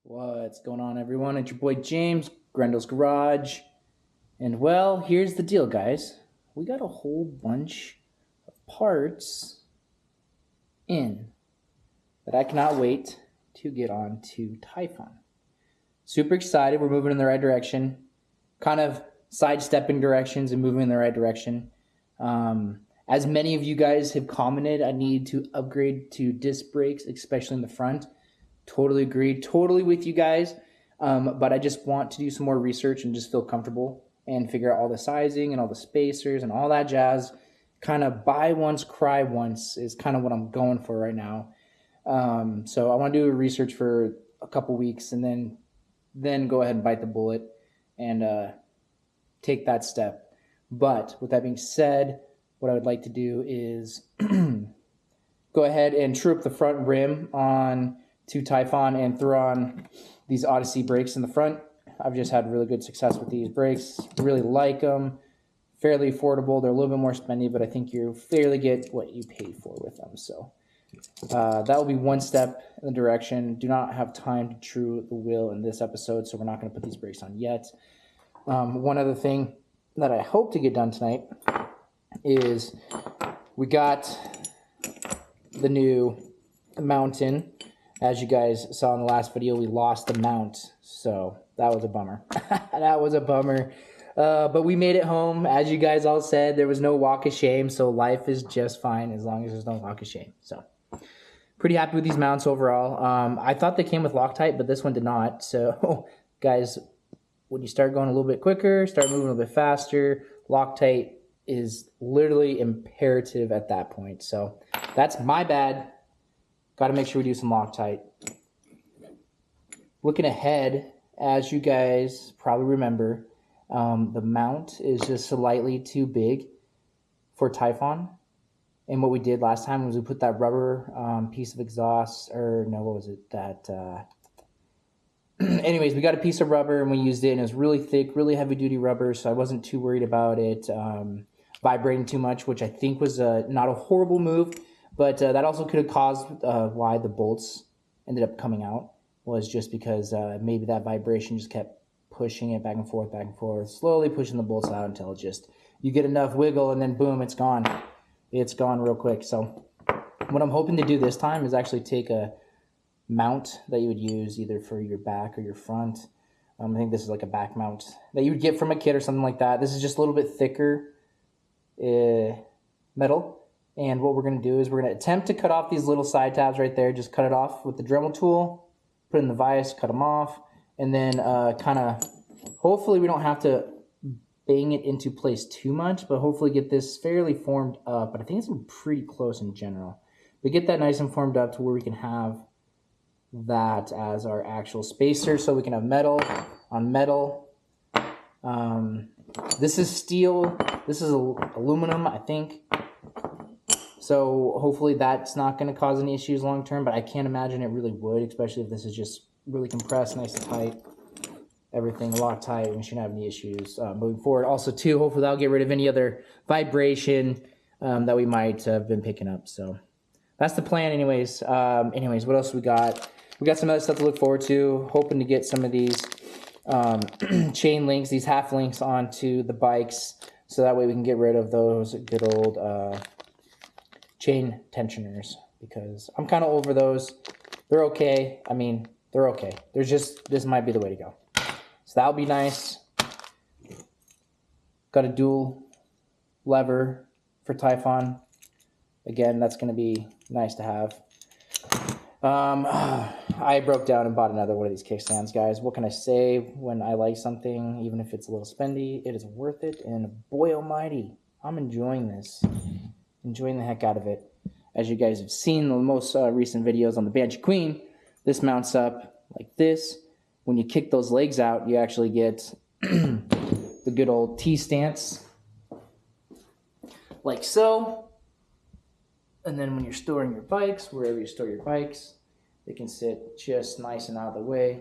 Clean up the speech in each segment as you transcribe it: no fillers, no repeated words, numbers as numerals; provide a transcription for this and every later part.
What's going on, everyone? It's your boy James, Grendel's Garage. And well, here's the deal, guys. We got a whole bunch of parts in that I cannot wait to get on to Typhon. Super excited. We're moving in the right direction. Kind of sidestepping directions and moving in the right direction. As many of you guys have commented, I need to upgrade to disc brakes, especially in the front. Totally agree. Totally with you guys. But I just want to do some more research and just feel comfortable and figure out all the sizing and all the spacers and all that jazz. Kind of buy once, cry once is kind of what I'm going for right now. So I want to do a research for a couple weeks and then go ahead and bite the bullet and take that step. But with that being said, what I would like to do is go ahead and true up the front rim on to Typhon and throw on these Odyssey brakes in the front. I've just had really good success with these brakes. Really like them. Fairly affordable. They're a little bit more spendy, but I think you fairly get what you pay for with them. So that will be one step in the direction. Do not have time to true the wheel in this episode, so we're not going to put these brakes on yet. One other thing that I hope to get done tonight is we got the new mountain. As you guys saw in the last video, we lost the mount, so that was a bummer. That was a bummer. But we made it home. As you guys all said, there was no walk of shame, so life is just fine as long as there's no walk of shame. So pretty happy with these mounts overall. I thought they came with Loctite, but this one did not. So guys, when you start going a little bit quicker, start moving a little bit faster, Loctite is literally imperative at that point. So that's my bad. Got to make sure we do some Loctite. Looking ahead, as you guys probably remember, the mount is just slightly too big for Typhon. And what we did last time was we put that rubber piece of exhaust, or no, what was it? That. Anyways, we got a piece of rubber and we used it, and it was really thick, really heavy duty rubber, so I wasn't too worried about it vibrating too much, which I think was not a horrible move. But that also could have caused why the bolts ended up coming out, was just because maybe that vibration just kept pushing it back and forth, slowly pushing the bolts out until it just, you get enough wiggle and then boom, it's gone. It's gone real quick. So what I'm hoping to do this time is actually take a mount that you would use either for your back or your front. I think this is like a back mount that you would get from a kit or something like that. This is just a little bit thicker metal. And what we're going to do is we're going to attempt to cut off these little side tabs right there. Just cut it off with the Dremel tool, put it in the vise, cut them off, and then kind of, hopefully we don't have to bang it into place too much, but hopefully get this fairly formed up. But I think it's pretty close in general. But get that nice and formed up to where we can have that as our actual spacer, so we can have metal on metal. This is steel. This is aluminum, I think. So hopefully that's not going to cause any issues long term, but I can't imagine it really would, especially if this is just really compressed, nice and tight. Everything locked tight. We shouldn't have any issues moving forward. Also, too, hopefully that'll get rid of any other vibration that we might have been picking up. So that's the plan anyways. What else we got? We got some other stuff to look forward to. Hoping to get some of these chain links, these half links onto the bikes, so that way we can get rid of those good old chain tensioners, because I'm kind of over those. They're okay. I mean, they're okay. There's just, this might be the way to go. So that'll be nice. Got a dual lever for Typhon. Again, that's going to be nice to have. I broke down and bought another one of these kickstands, guys. What can I say? When I like something, even if it's a little spendy, it is worth it. And boy almighty, I'm enjoying this. Enjoying the heck out of it. As you guys have seen the most recent videos on the Banshee Queen, this mounts up like this. When you kick those legs out, you actually get the good old T-stance, like so. And then when you're storing your bikes, wherever you store your bikes, they can sit just nice and out of the way.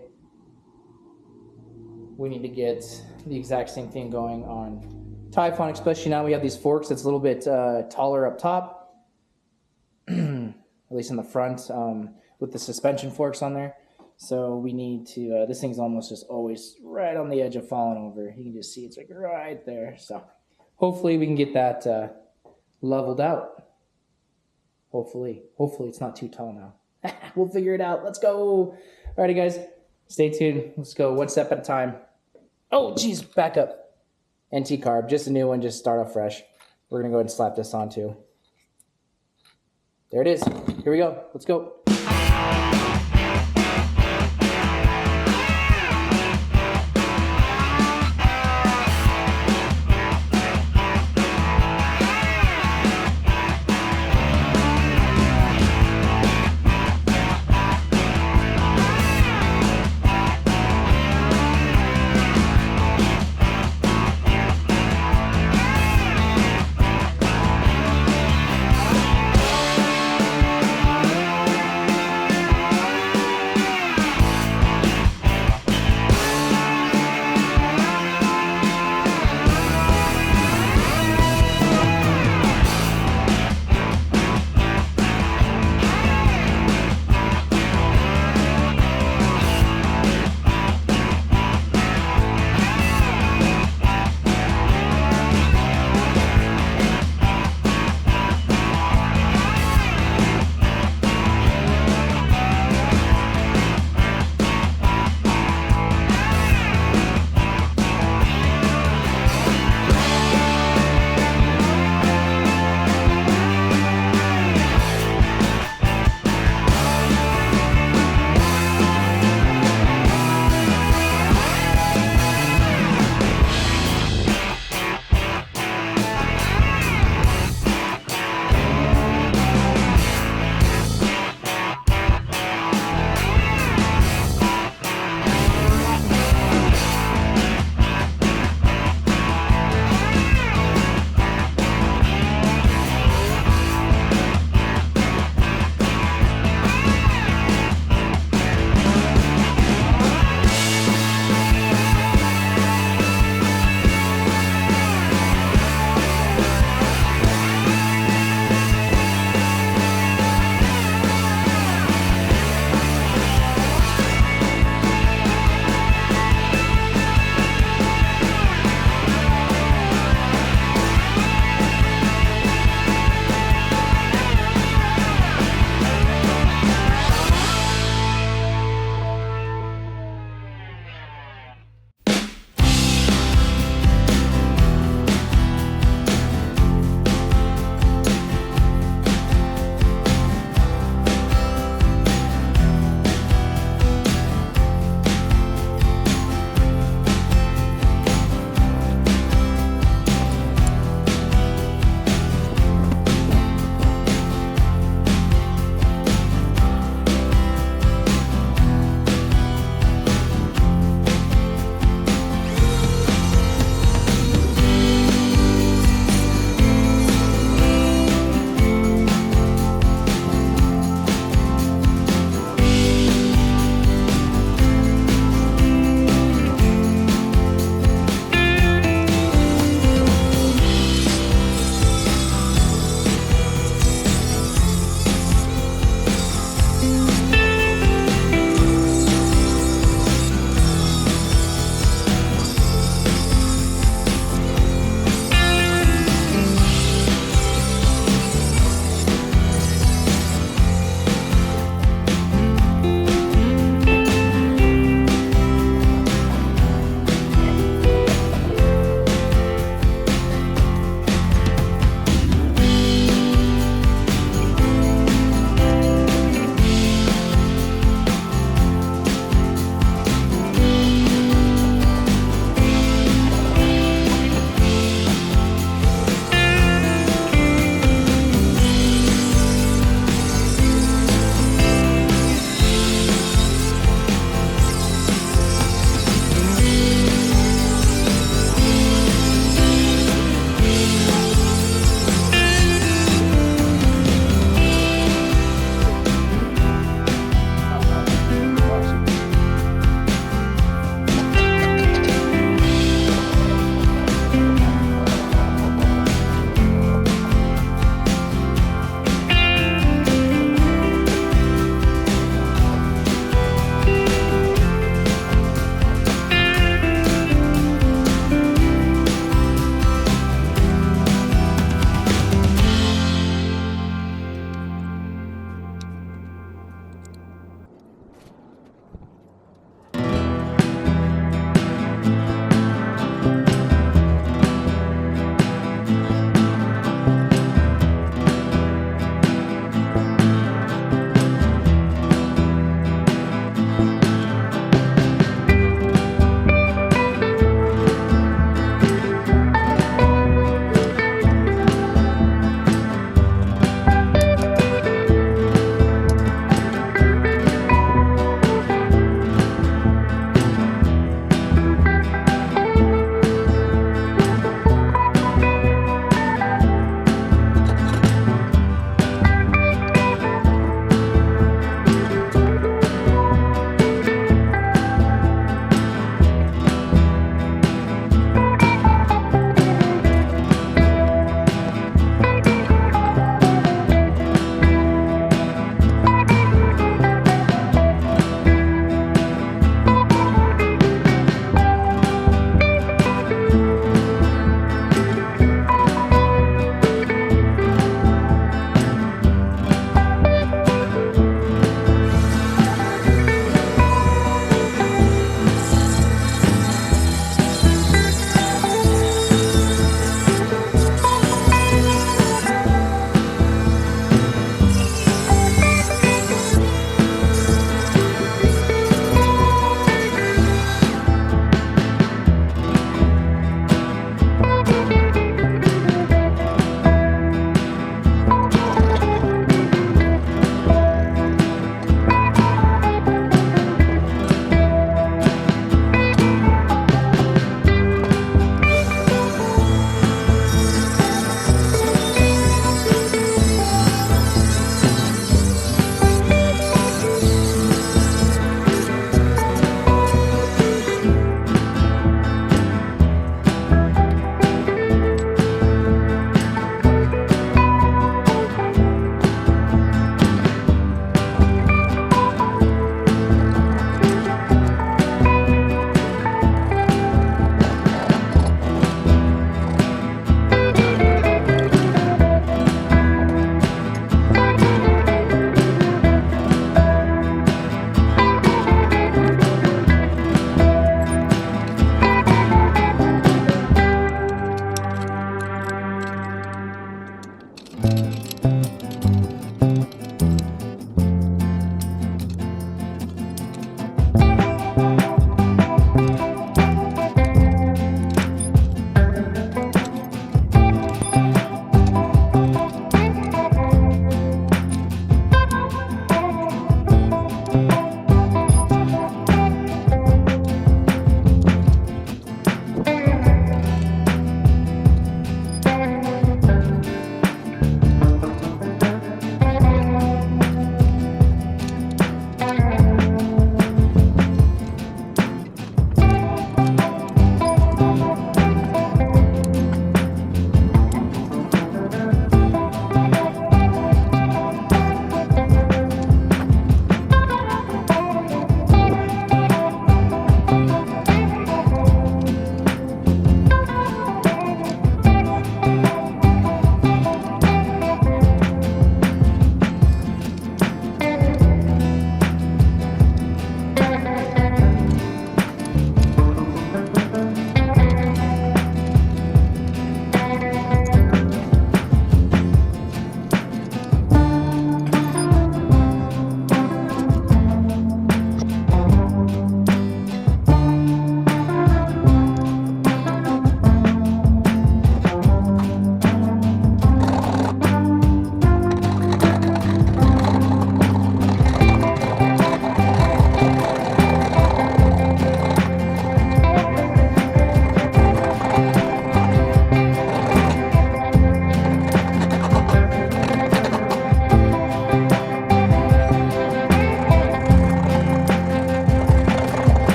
We need to get the exact same thing going on Typhon, especially now we have these forks that's a little bit taller up top, at least in the front, with the suspension forks on there. So we need to, this thing's almost just always right on the edge of falling over. You can just see it's like right there. So hopefully we can get that leveled out. Hopefully it's not too tall now. We'll figure it out. Let's go. Alrighty guys, stay tuned. Let's go one step at a time. Oh geez, back up. NT carb, just a new one, just start off fresh. We're gonna go ahead and slap this on too. There it is. Here we go. Let's go.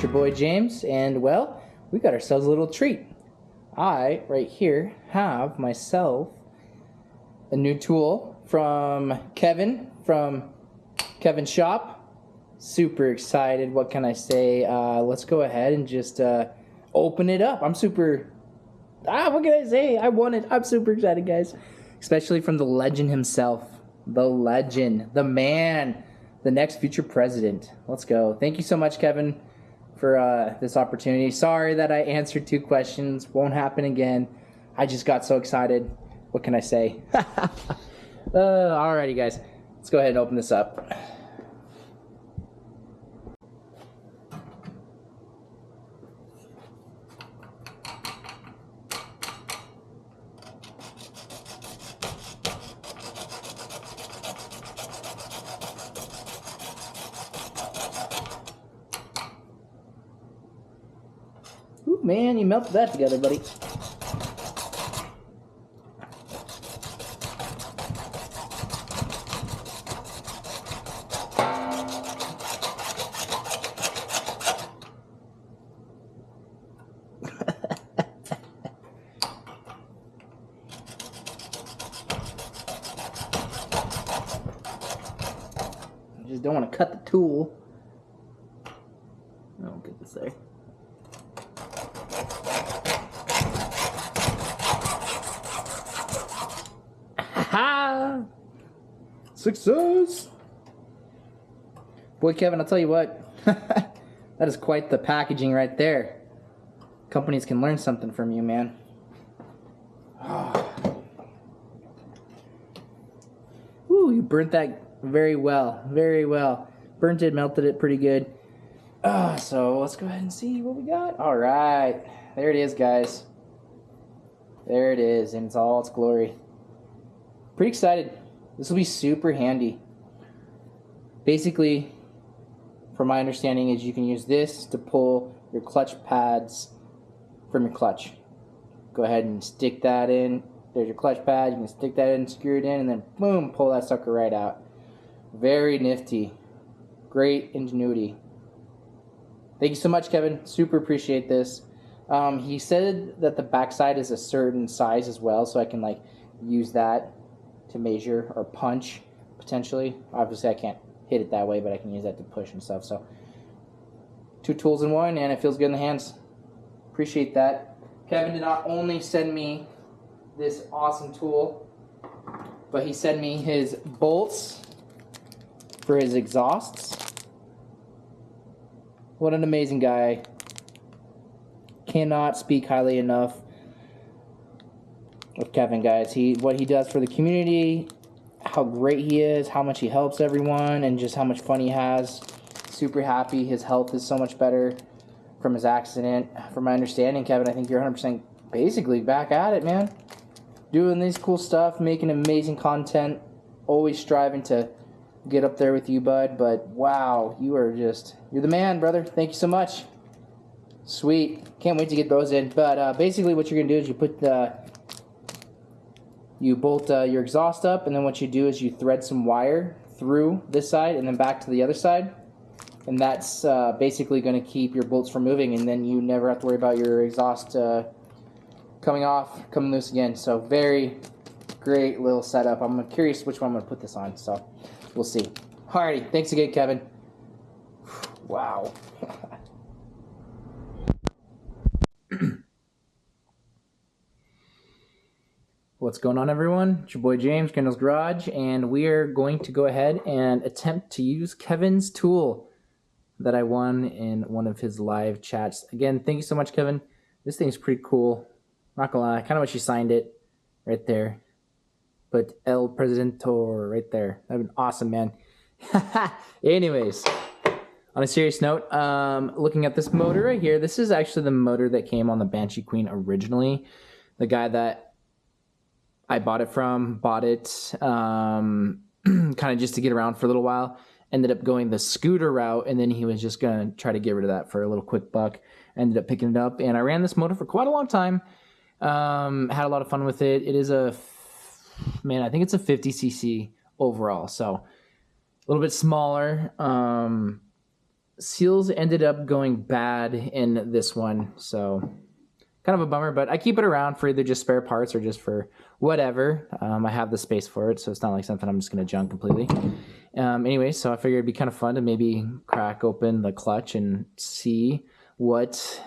It's your boy James, and well, we got ourselves a little treat. I, right here, have myself a new tool from Kevin Shop. Super excited. What can I say? Let's go ahead and just open it up. I'm super... what can I say? I want it. I'm super excited, guys. Especially from the legend himself. The legend. The man. The next future president. Let's go. Thank you so much, Kevin, for this opportunity. Sorry that I answered 2 questions. Won't happen again. I just got so excited. What can I say? Alrighty, guys. Let's go ahead and open this up. Ooh, man, you melted that together, buddy. I just don't want to cut the tool. Oh, get this there. Ha! Success! Boy, Kevin, I'll tell you what. That is quite the packaging right there. Companies can learn something from you, man. Ooh, you burnt that very well. Very well. Burnt it, melted it pretty good. So let's go ahead and see what we got. Alright. There it is, guys. There it is, and it's all its glory. Pretty excited. This will be super handy. Basically, from my understanding, is you can use this to pull your clutch pads from your clutch. Go ahead and stick that in. There's your clutch pad. You can stick that in, screw it in, and then boom, pull that sucker right out. Very nifty. Great ingenuity. Thank you so much, Kevin. Super appreciate this. He said that the backside is a certain size as well, so I can like use that to measure or punch potentially. Obviously, I can't hit it that way, but I can use that to push and stuff. So 2 tools in one, and it feels good in the hands. Appreciate that. Kevin did not only send me this awesome tool, but he sent me his bolts for his exhausts. What an amazing guy. Cannot speak highly enough of Kevin, guys. What he does for the community, how great he is, how much he helps everyone, and just how much fun he has. Super happy. His health is so much better from his accident. From my understanding, Kevin, I think you're 100% basically back at it, man. Doing this cool stuff, making amazing content, always striving to get up there with you, bud. But wow, you're the man, brother. Thank you so much. Sweet. Can't wait to get those in. But basically what you're going to do is you bolt your exhaust up, and then what you do is you thread some wire through this side and then back to the other side. And that's basically going to keep your bolts from moving, and then you never have to worry about your exhaust coming loose again. So very great little setup. I'm curious which one I'm going to put this on, so we'll see. Alrighty, thanks again, Kevin. Wow. What's going on, everyone? It's your boy James, Grendel's Garage, and we are going to go ahead and attempt to use Kevin's tool that I won in one of his live chats. Again, thank you so much, Kevin. This thing's pretty cool. Not gonna lie, I kind of wish you signed it right there. But El Presidentor right there. That'd been awesome, man. Anyways, on a serious note, looking at this motor right here, this is actually the motor that came on the Banshee Queen originally. The guy that I bought it kind of just to get around for a little while. Ended up going the scooter route, and then he was just going to try to get rid of that for a little quick buck. Ended up picking it up, and I ran this motor for quite a long time. Had a lot of fun with it. It is I think it's a 50cc overall, so a little bit smaller. Seals ended up going bad in this one, so kind of a bummer, but I keep it around for either just spare parts or just for whatever. I have the space for it, so it's not like something I'm just going to junk completely. Anyway, so I figured it'd be kind of fun to maybe crack open the clutch and see what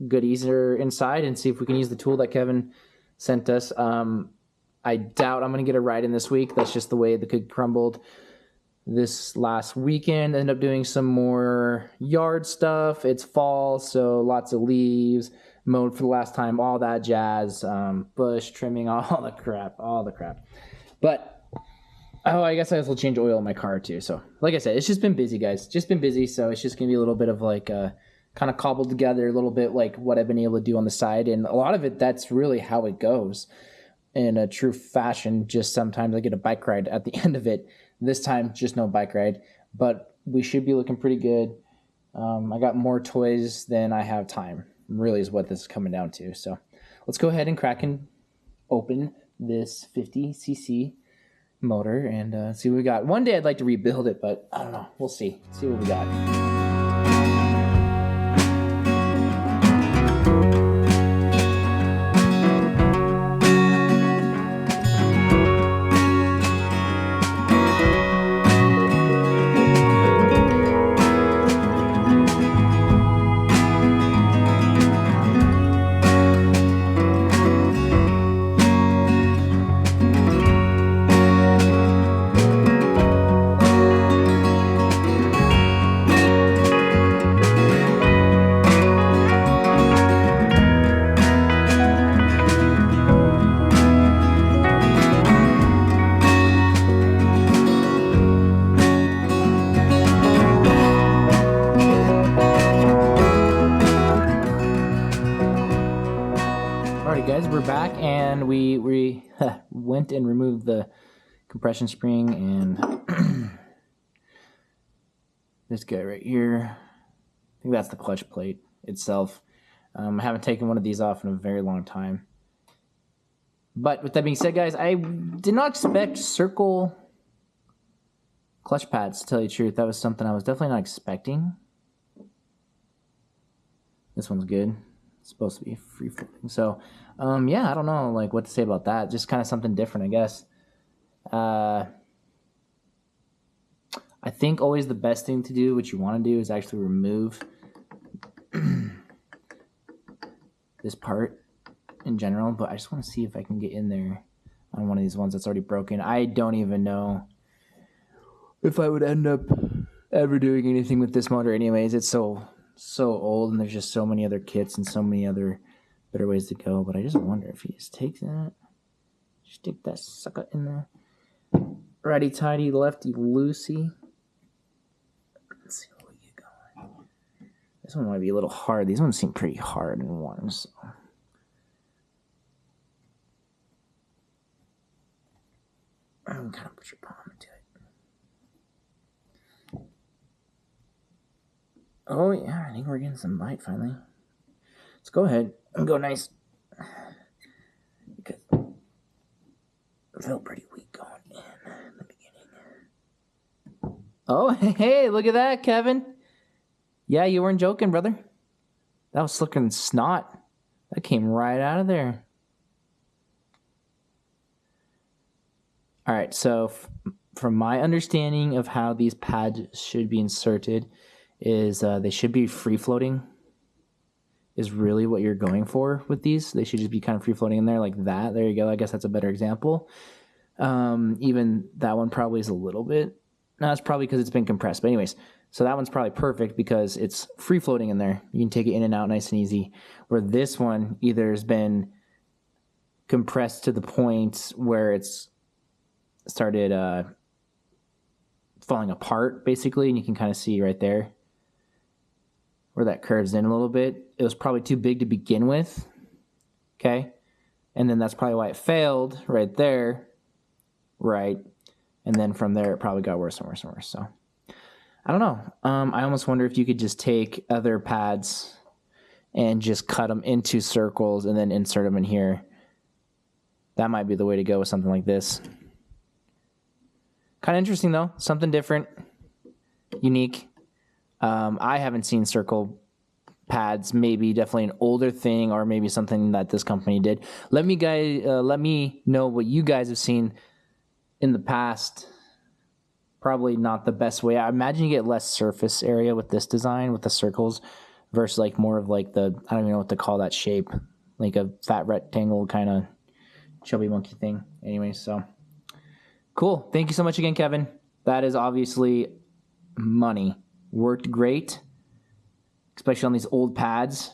goodies are inside and see if we can use the tool that Kevin sent us. I doubt I'm going to get a ride in this week. That's just the way the cookie crumbled this last weekend. Ended up doing some more yard stuff. It's fall, so lots of leaves, mowed for the last time, all that jazz, bush trimming, all the crap. But I guess I also change oil in my car too. So like I said, it's just been busy, guys. Just been busy, so it's just gonna be a little bit of like kind of cobbled together, a little bit like what I've been able to do on the side, and a lot of it, that's really how it goes in a true fashion. Just sometimes I get a bike ride at the end of it. This time, just no bike ride, but we should be looking pretty good. I got more toys than I have time, really is what this is coming down to. So let's go ahead and crack and open this 50cc motor and see what we got. One day I'd like to rebuild it, but I don't know. We'll see. See what we got. Guys, we're back, and we went and removed the compression spring and this guy right here. I think that's the clutch plate itself. I haven't taken one of these off in a very long time. But with that being said, guys, I did not expect circle clutch pads, to tell you the truth. That was something I was definitely not expecting. This one's good. It's supposed to be free floating. So, yeah, I don't know like what to say about that. Just kind of something different, I guess. I think always the best thing to do, what you want to do, is actually remove this part in general. But I just want to see if I can get in there on one of these ones that's already broken. I don't even know if I would end up ever doing anything with this motor anyways. It's so old, and there's just so many other kits and so many other better ways to go. But I just wonder if you just take that, stick that sucker in there, righty tighty, lefty loosey. Let's see what we get going. This one might be a little hard. These ones seem pretty hard in one, so. I'm kind of put your palm into it. Oh yeah, I think we're getting some bite finally. Let's go ahead and go nice. Because it felt pretty weak going in the beginning. Oh, hey, look at that, Kevin. Yeah, you weren't joking, brother. That was slicker than snot. That came right out of there. All right, so from my understanding of how these pads should be inserted is they should be free-floating is really what you're going for with these. They should just be kind of free-floating in there like that. There you go. I guess that's a better example. Even that one probably is a little bit. No, it's probably because it's been compressed. But anyways, so that one's probably perfect because it's free-floating in there. You can take it in and out nice and easy. Where this one either has been compressed to the point where it's started falling apart, basically, and you can kind of see right there where that curves in a little bit. It was probably too big to begin with, okay? And then that's probably why it failed right there, right? And then from there, it probably got worse and worse and worse. So, I don't know. I almost wonder if you could just take other pads and just cut them into circles and then insert them in here. That might be the way to go with something like this. Kind of interesting, though. Something different, unique. I haven't seen circle pads. Maybe definitely an older thing, or maybe something that this company did. Let me know what you guys have seen in the past. Probably not the best way. I imagine you get less surface area with this design with the circles versus like more of like the, I don't even know what to call that shape, like a fat rectangle kind of chubby monkey thing. Anyway, so cool. Thank you so much again, Kevin. That is obviously money. Worked great, especially on these old pads.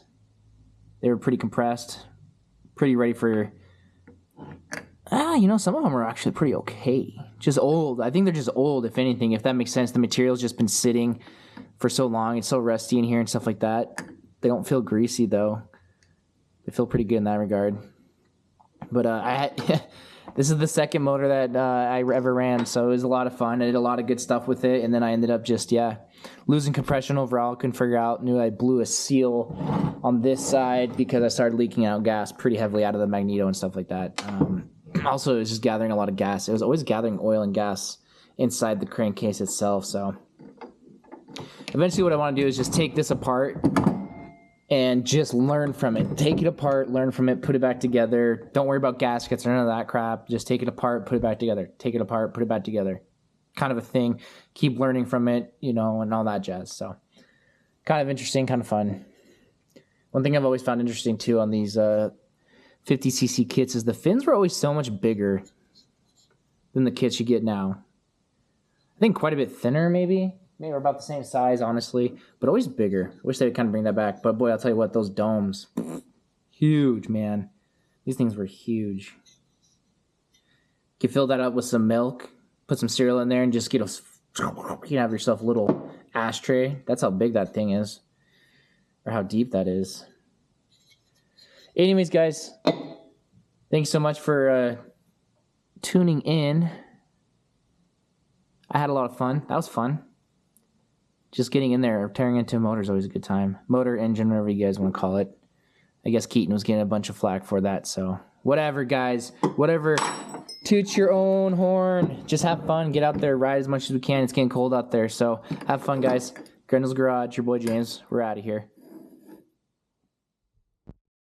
They were pretty compressed, pretty ready for, some of them are actually pretty okay. Just old. I think they're just old, if anything, if that makes sense. The material's just been sitting for so long. It's so rusty in here and stuff like that. They don't feel greasy, though. They feel pretty good in that regard. But this is the second motor that I ever ran, so it was a lot of fun. I did a lot of good stuff with it, and then I ended up just, losing compression overall. Couldn't figure out. Knew I blew a seal on this side because I started leaking out gas pretty heavily out of the magneto and stuff like that. Also, it was just gathering a lot of gas. It was always gathering oil and gas inside the crankcase itself. So eventually what I want to do is just take this apart and just learn from it. Take it apart, learn from it, put it back together. Don't worry about gaskets or none of that crap. Just take it apart, put it back together. Take it apart, put it back together. Kind of a thing. Keep learning from it, and all that jazz. So kind of interesting, kind of fun. One thing I've always found interesting, too, on these 50cc kits is the fins were always so much bigger than the kits you get now. I think quite a bit thinner, maybe. Maybe about the same size, honestly, but always bigger. Wish they would kind of bring that back. But boy, I'll tell you what, those domes, huge, man. These things were huge. You can fill that up with some milk, put some cereal in there, and just you can have yourself a little ashtray. That's how big that thing is, or how deep that is. Anyways, guys, thanks so much for tuning in. I had a lot of fun. That was fun. Just getting in there, tearing into a motor is always a good time. Motor, engine, whatever you guys want to call it. I guess Keaton was getting a bunch of flack for that, so whatever, guys. Whatever. Toot your own horn. Just have fun. Get out there. Ride as much as we can. It's getting cold out there, so have fun, guys. Grendel's Garage, your boy James. We're out of here.